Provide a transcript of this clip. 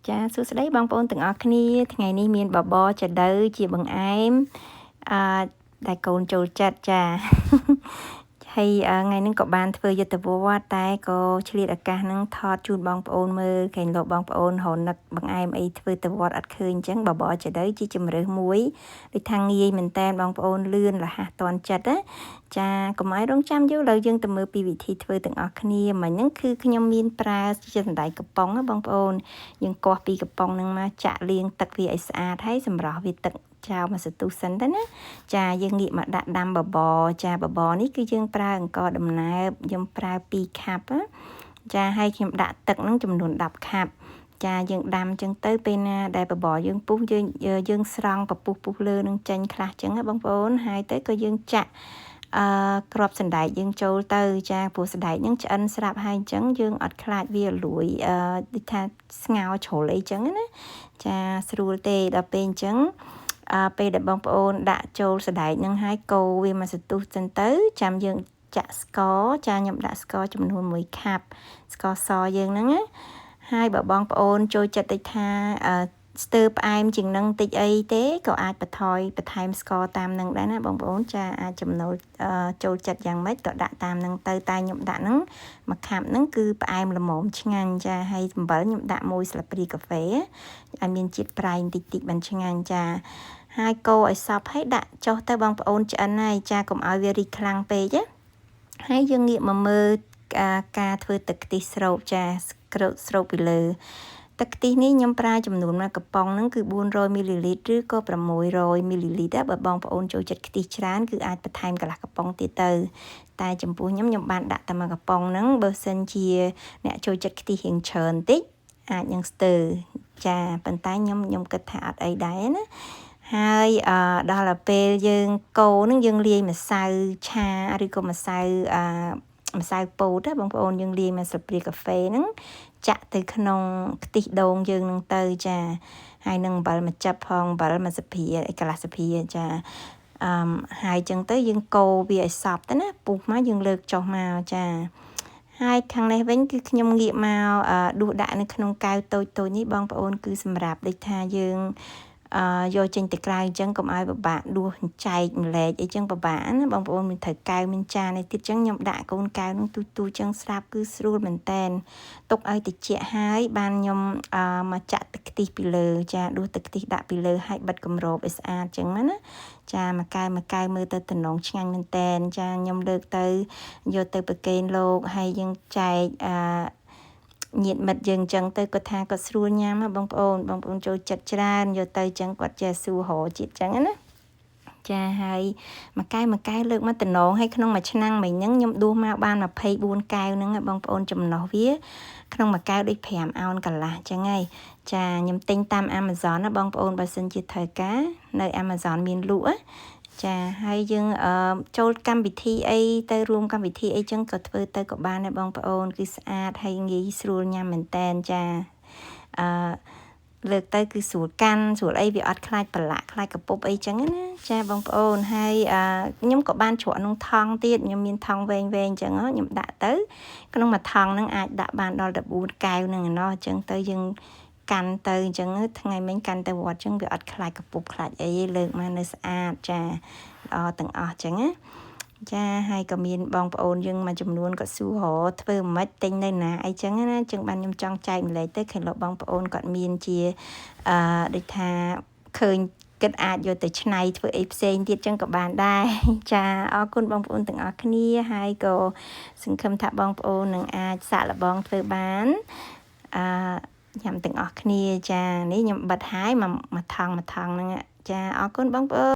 ចាសួស្តីបងប្អូនទាំងអស់គ្នាថ្ងៃនេះមានបបរចដៅជាបង្អែមដែលកូនចូលចិត្តចាហើយថ្ងៃនេះក៏បានធ្វើយុទ្ធវត្តតែក៏ឆ្លៀតឱកាសហ្នឹងថតជូនបងប្អូនមើលកែងលោកបងប្អូនរនឹកបង្អែមអីធ្វើទៅវត្តអត់ឃើញអញ្ចឹងបបរចដៅជាជំរើសមួយដូចថាងាយមែនតើបងប្អូនលឿនរហ័សទាន់ចិត្តណាចាកុំឲ្យរងចាំយូរឥឡូវយើងទៅមើលពីវិធីធ្វើទាំងអស់គ្នាមិញហ្នឹងគឺខ្ញុំមានប្រើជាសណ្តែកកំប៉ុងណាបងប្អូនយើងកោះពីកំប៉ុងហ្នឹងមកចាក់លាងទឹកវាឲ្យស្អាតហើយសម្រោះវាទឹកចោលមកសន្ទុះសិនទៅណាចាយើងងាកមកដាក់ដាំបបរចាបបរនេះគឺយើងប្រើអង្ករដំណើបខ្ញុំប្រើ2ខាប់ចាហើយខ្ញុំដាក់ទឹកហ្នឹងចំនួន10ខាប់ចាយើងដាំចឹងទៅពេលណាដែលបបរយើងពុះយើងស្រង់ពពុះពុះលើនឹងចេញខ្លះចឹងណាបងប្អូនហើយទៅក៏យើងចាក់ក្របសណ្ដែកយើងចូលទៅចាព្រោះសណ្ដែកហ្នឹងឆ្អិនស្រាប់ហើយអញ្ចឹងយើងអត់ខ្លាចវាលួយដូចថាស្ងោរជ្រុលអីចឹងណាចាស្រួលទេដល់ពេលអញ្ចឹងពេលដែលបងប្អូនដាក់ចូលសណ្ដែកហ្នឹងហើយកូរវាមកសន្ទុះចឹងទៅចាំយើងចាក់ស្ករចាខ្ញុំដាក់ស្ករចំនួន1ខាប់ស្ករសយើងហ្នឹងណាហើយបើបងប្អូនចូលចិត្តដូចថាស្ទើរផ្អែមជាងនឹងតិចអីទេក៏អាចបន្ថែមស្ករតាមនឹងដែរណាបងប្អូនចាអាចចំណូលចូលចិត្តយ៉ាងម៉េចក៏ដាក់តាមនឹងទៅតែខ្ញុំដាក់ហ្នឹងមួយខាប់ហ្នឹងគឺផ្អែមល្មមឆ្ងាញ់ចាហើយអំបិលខ្ញុំដាក់1ស្លាបព្រាកាហ្វេឲ្យមានជាតិប្រៃបន្តិចបានឆ្ងាញ់ចាហើយកូរឲ្យសព្វហើយដាក់ចុះទៅបងប្អូនឆ្អិនហើយចាកុំឲ្យវារីកខ្លាំងពេកណាហើយយើងងាកមកមើលការធ្វើទឹកខ្ទិះស្រូបចាស្រូបពីលើទឹកខ្ទិះនេះខ្ញុំប្រើចំនួនមួយកំប៉ុងហ្នឹងគឺ400មីលីលីត្រឬក៏600មីលីលីត្របើបងប្អូនចូលចិត្តខ្ទិះច្រើនគឺអាចបន្ថែមកន្លះកំប៉ុងទៀតទៅតែចំពោះខ្ញុំបានដាក់តែមួយកំប៉ុងហ្នឹងបើសិនជាអ្នកចូលចិត្តខ្ទិះរៀងច្រើនតិចអាចនឹងស្ទើរចាប៉ុន្តែខ្ញុំគិតថាអត់អីដែរណាហើយដល់ពេលយើងកូរហ្នឹងយើងលាយម្សៅឆាឬក៏ម្សៅពោតណាបងប្អូនយើងលាយមួយស្លាបព្រាកាហ្វេហ្នឹងចាក់ទៅក្នុងខ្ទិះដូងយើងហ្នឹងទៅចាហើយនឹងអំបិលមួយចិបផងអំបិលមួយស្លាបព្រាកន្លះស្លាបព្រាចាហើយចឹងទៅយើងកូរវាឲ្យសព្វទៅណាពុះមកយើងលើកចុះមកចាហើយខាងនេះវិញគឺខ្ញុំងាកមកដួសដាក់នៅក្នុងកែវតូចនេះបងប្អូនគឺសម្រាប់ដូចថាយើងយកចេញទៅក្រៅអញ្ចឹងកុំឲ្យពិបាកដួសចែកម្លែកអីចឹងពិបាកណាបងប្អូនមានត្រូវកែវមានចាននេះទៀតចឹងខ្ញុំដាក់កូនកែវនឹងទូចឹងស្រាប់គឺស្រួលមែនតែនទុកឲ្យត្រជាក់ហើយបានខ្ញុំមកចាក់ទឹកខ្ទិះពីលើចាដួសទឹកខ្ទិះដាក់ពីលើហើយបិទគម្របឲ្យស្អាតចឹងណាចាមួយកែវមើលទៅតំណងឆ្ងាញ់មែនតែនចាខ្ញុំលើកទៅយកទៅប្រគេនលោកហើយយើងចែកញាតិមិត្តយើងអញ្ចឹងទៅគាត់ថាគាត់ស្រួលញ៉ាំបងប្អូនចូលចិត្តច្រើនយកទៅអញ្ចឹងគាត់ចេះសួររកជាតិអញ្ចឹងណាចាហើយមួយកែវលើកមកតំណងឲ្យក្នុងមួយឆ្នាំមិញហ្នឹងខ្ញុំដួសមកបាន24កែវហ្នឹងបងប្អូនចំណុះវាក្នុងមួយកែវដូច5អោនកន្លះអញ្ចឹងហើយចាខ្ញុំទិញតាម Amazon ណាបងប្អូនបើសិនជាត្រូវការនៅ Amazon មានលក់ចាហើយយើងចូលកម្មវិធីអីទៅរួមកម្មវិធីអីចឹងក៏ធ្វើទៅក៏បានដែរបងប្អូនគឺស្អាតហើយងាយស្រួលញ៉ាំមែនតែនចាលើកទៅគឺស្រួលកាន់ស្រួលអីវាអត់ខ្លាចប្រឡាក់ខ្លាចកពុបអីចឹងណាចាបងប្អូនហើយខ្ញុំក៏បានជ្រក់ក្នុងថង់ទៀតខ្ញុំមានថង់វែងចឹងខ្ញុំដាក់ទៅក្នុងមួយថង់ហ្នឹងអាចដាក់បានដល់14កែវហ្នឹងឯណោះអញ្ចឹងទៅយើងកាន់ទៅអញ្ចឹងថ្ងៃមិញកាន់ទៅវត្តអញ្ចឹងវាអត់ខ្លាចកពុបខ្លាចអីលើកមកនៅស្អាតចាល្អទាំងអស់អញ្ចឹងណាចាហើយក៏មានបងប្អូនយើងមួយចំនួនក៏សួរធ្វើមិនទិញនៅណាអីចឹងណាចឹងបានខ្ញុំចង់ចែកម្លែកទៅឃើញលោកបងប្អូនគាត់មានជាដូចថាឃើញគិតអាចយកទៅច្នៃធ្វើអីផ្សេងទៀតចឹងក៏បានដែរចាអរគុណបងប្អូនទាំងអស់គ្នាហើយក៏សង្ឃឹមថាបងប្អូននឹងអាចសាកល្បងធ្វើបានញ៉ាំទាំងអស់គ្នាចានេះខ្ញុំបិទហើយមកថងហ្នឹងចាអរគុណបងប្អូន